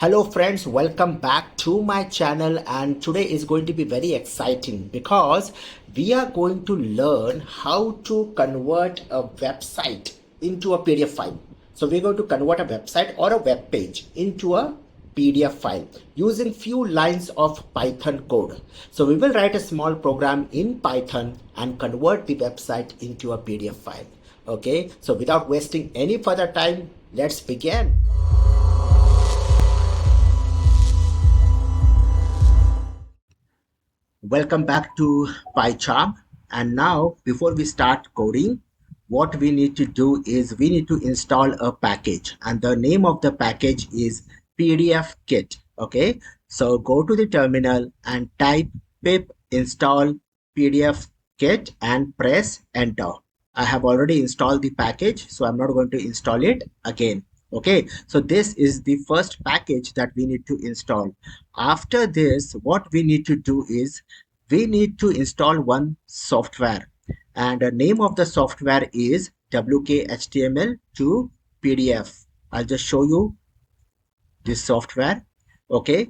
Hello friends, welcome back to my channel, and today is going to be very exciting because we are going to learn how to convert a website into a PDF file. So we're going to convert a website or a web page into a PDF file using few lines of Python code. So we will write a small program in Python and convert the website into a PDF file. Okay, so without wasting any further time, let's begin. Welcome back to PyCharm. And now, before we start coding, what we need to do is we need to install a package, and the name of the package is pdfkit. Okay, so go to the terminal and type pip install pdfkit and press enter. I have already installed the package, so I'm not going to install it again. Okay, so this is the first package that we need to install. After this, what we need to do is we need to install one software, and the name of the software is wkhtml to pdf. I'll just show you this software. Okay,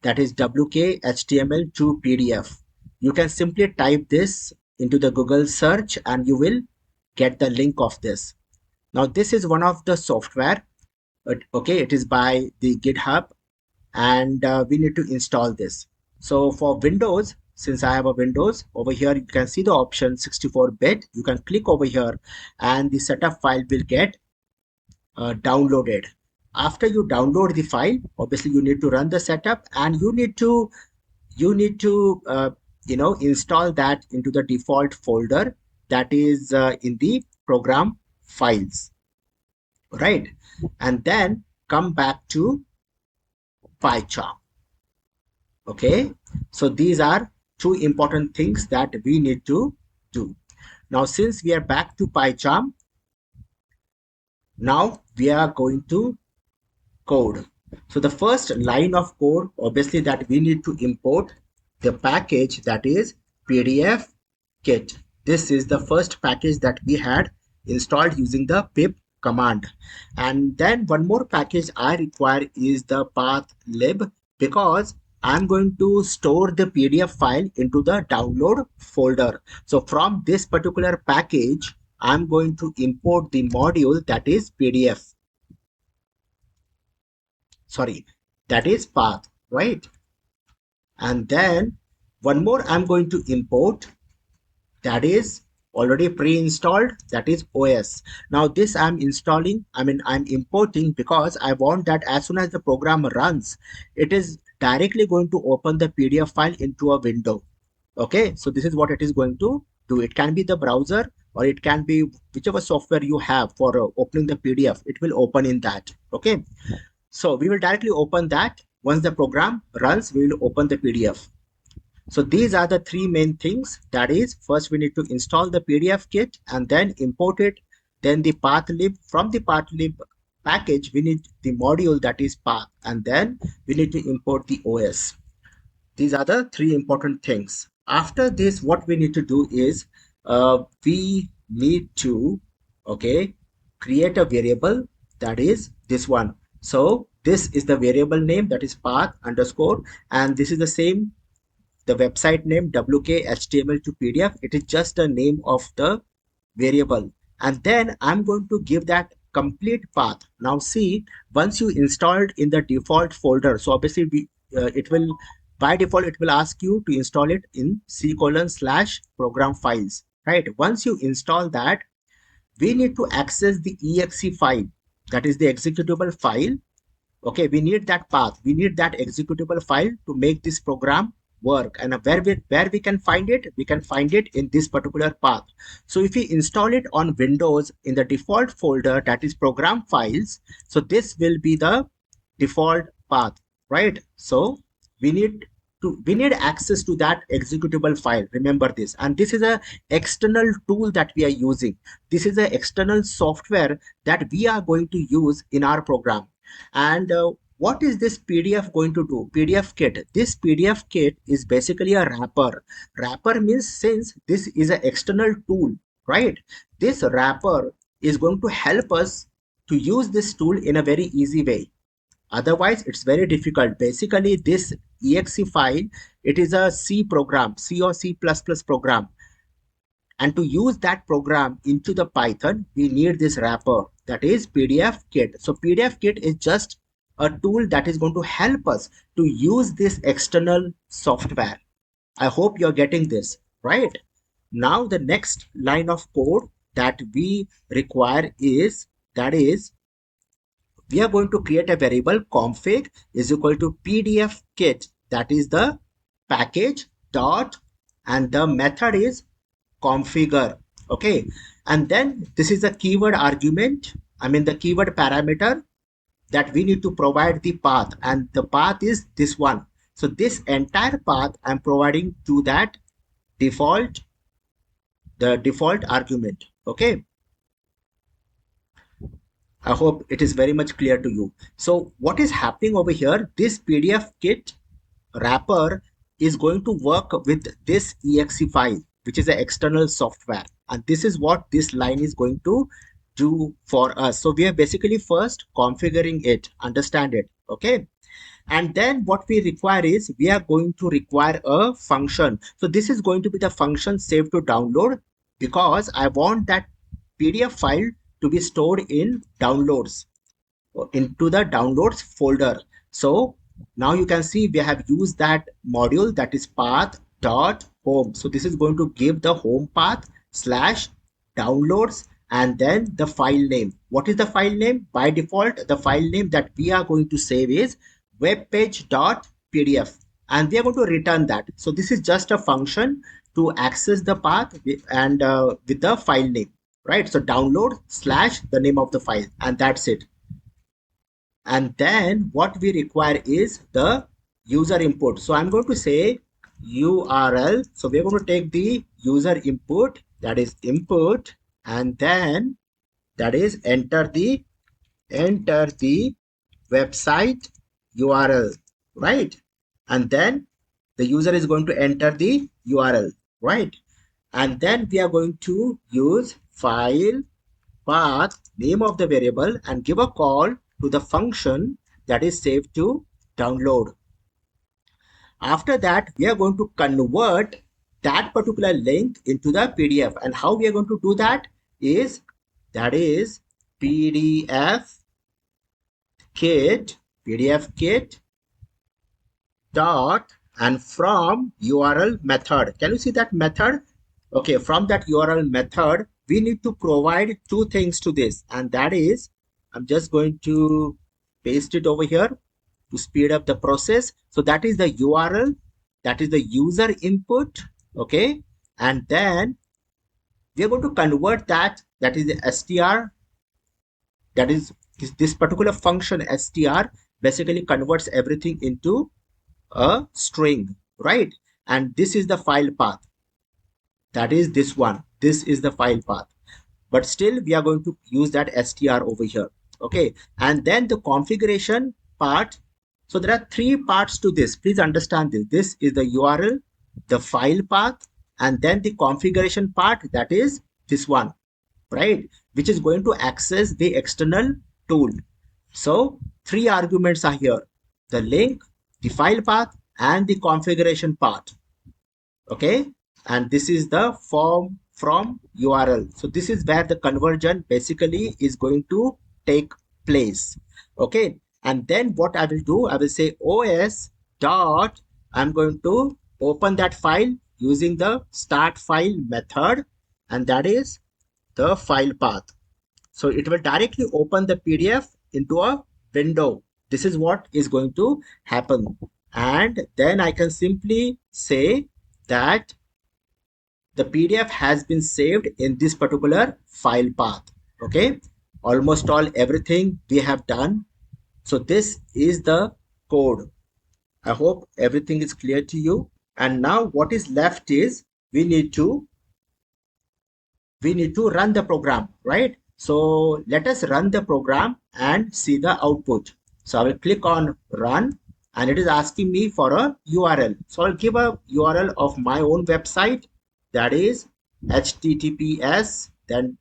that is wkhtml to pdf. You can simply type this into the Google search and you will get the link of this. Now this is one of the software. Okay, it is by the GitHub, and we need to install this. So for Windows, since I have a Windows, over here you can see the option 64-bit. You can click over here and the setup file will get downloaded. After you download the file, obviously you need to run the setup, and you need to install that into the default folder that is in the program files, right? And then come back to PyCharm. Okay, so these are two important things that we need to do. Now since we are back to PyCharm, now we are going to code. So the first line of code, obviously, that we need to import the package, that is pdfkit. This is the first package that we had installed using the pip command. And then one more package I require is the path lib, because I'm going to store the PDF file into the download folder. So from this particular package, I'm going to import the module that is PDF. Sorry, that is path, right? And then one more I'm going to import, that is already pre-installed, that is OS. Now this I'm importing because I want that as soon as the program runs, it is directly going to open the PDF file into a window. Okay, so this is what it is going to do. It can be the browser, or it can be whichever software you have for opening the PDF. It will open in that. Okay, so we will directly open that. Once the program runs, we will open the PDF. So these are the three main things. That is, first we need to install the PDF kit and then import it. Then the path lib. From the path lib package, we need the module that is path, and then we need to import the OS. These are the three important things. After this, what we need to do is we need to create a variable, that is this one. So this is the variable name, that is path underscore, and this is the same, the website name wkhtml to pdf. It is just the name of the variable, and then I'm going to give that complete path. Now see, once you installed in the default folder, so obviously it will, by default it will ask you to install it in c:/program files, right? Once you install that, we need to access the exe file, that is the executable file. Okay, we need that path, we need that executable file to make this program work. And where we can find it, we can find it in this particular path. So if we install it on Windows in the default folder, that is program files, so this will be the default path, right? So we need access to that executable file, remember this. And this is a external tool that we are using. This is a external software that we are going to use in our program. And what is this PDF going to do? PDF kit. This PDF kit is basically a wrapper. Wrapper means, since this is an external tool, right? This wrapper is going to help us to use this tool in a very easy way. Otherwise, it's very difficult. Basically, this exe file, it is a C program, C or C++ program. And to use that program into the Python, we need this wrapper, that is pdfkit. So pdfkit is just a tool that is going to help us to use this external software. I hope you're getting this, right? Now the next line of code that we require is, that is, we are going to create a variable config is equal to pdfkit, that is the package dot, and the method is configure. Okay, and then this is a keyword argument, I mean the keyword parameter, that we need to provide the path, and the path is this one. So this entire path I'm providing to that default, the default argument. Okay, I hope it is very much clear to you. So what is happening over here, this pdfkit wrapper is going to work with this exe file, which is an external software, and this is what this line is going to do for us. So we are basically first configuring it, understand it. Okay, and then what we require is, we are going to require a function. So this is going to be the function save to download, because I want that pdf file to be stored in downloads, into the downloads folder. So now you can see we have used that module, that is path dot home. So this is going to give the home path slash downloads, and then the file name. What is the file name? By default, the file name that we are going to save is webpage.pdf, and we are going to return that. So this is just a function to access the path and with the file name, right? So download slash the name of the file, and that's it. And then what we require is the user input. So I'm going to say URL. So we're going to take the user input, that is input, and then that is enter the website URL, right? And then the user is going to enter the URL, right? And then we are going to use file path, name of the variable, and give a call to the function that is saved to download. After that, we are going to convert that particular link into the PDF. And how we are going to do that is, that is pdfkit dot, and from URL method. Can you see that method? Okay, from that URL method, we need to provide two things to this, and that is, I'm just going to paste it over here to speed up the process. So that is the URL, that is the user input. Okay, and then we are going to convert that, that is the str, that is this particular function str basically converts everything into a string, right? And this is the file path, that is this one. This is the file path, but still we are going to use that str over here. Okay, and then the configuration part. So there are three parts to this, please understand this. This is the URL, the file path, and then the configuration part, that is this one, right, which is going to access the external tool. So three arguments are here: the link, the file path, and the configuration part. Okay, and this is the form from URL. So this is where the conversion basically is going to take place. Okay, and then what I will do, I will say os dot, I'm going to open that file using the start file method, and that is the file path. So it will directly open the PDF into a window. This is what is going to happen. And then I can simply say that the PDF has been saved in this particular file path. Okay, almost all everything we have done. So this is the code. I hope everything is clear to you. And now what is left is, we need to run the program, right? So let us run the program and see the output. So I will click on run, and it is asking me for a URL. So I'll give a URL of my own website, that is https then :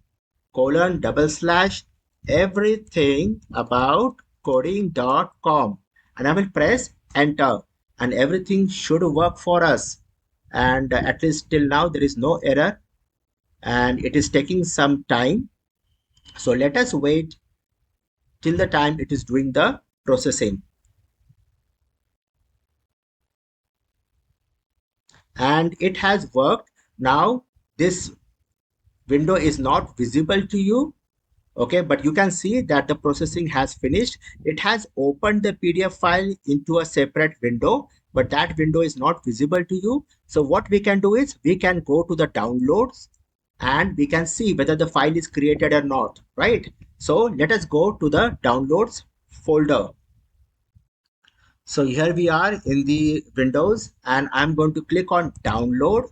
everything about coding.com, and I will press enter, and everything should work for us. And at least till now there is no error, and it is taking some time. So let us wait till the time it is doing the processing. And it has worked. Now this window is not visible to you, okay, but you can see that the processing has finished. It has opened the PDF file into a separate window, but that window is not visible to you. So what we can do is we can go to the downloads and we can see whether the file is created or not, right? So let us go to the downloads folder. So here we are in the Windows, and I'm going to click on download.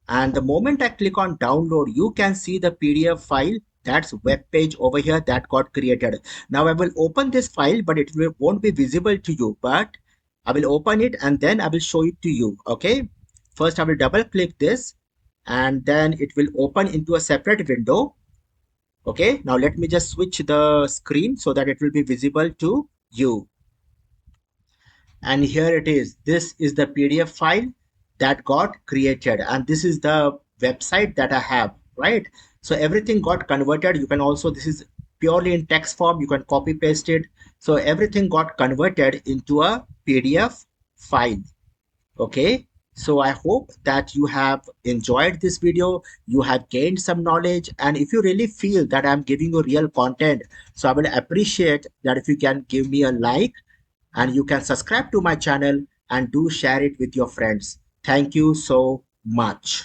And the moment I click on download, you can see the PDF file, that's web page over here that got created. Now I will open this file, but won't be visible to you, but I will open it and then I will show it to you. Okay. First I will double click this and then it will open into a separate window. Okay. Now let me just switch the screen so that it will be visible to you. And here it is. This is the PDF file that got created, and this is the website that I have, right? So everything got converted. You can also, this is purely in text form, you can copy paste it. So everything got converted into a PDF file. Okay, so I hope that you have enjoyed this video, you have gained some knowledge, and if you really feel that I'm giving you real content, so I will appreciate that if you can give me a like, and you can subscribe to my channel and do share it with your friends. Thank you so much.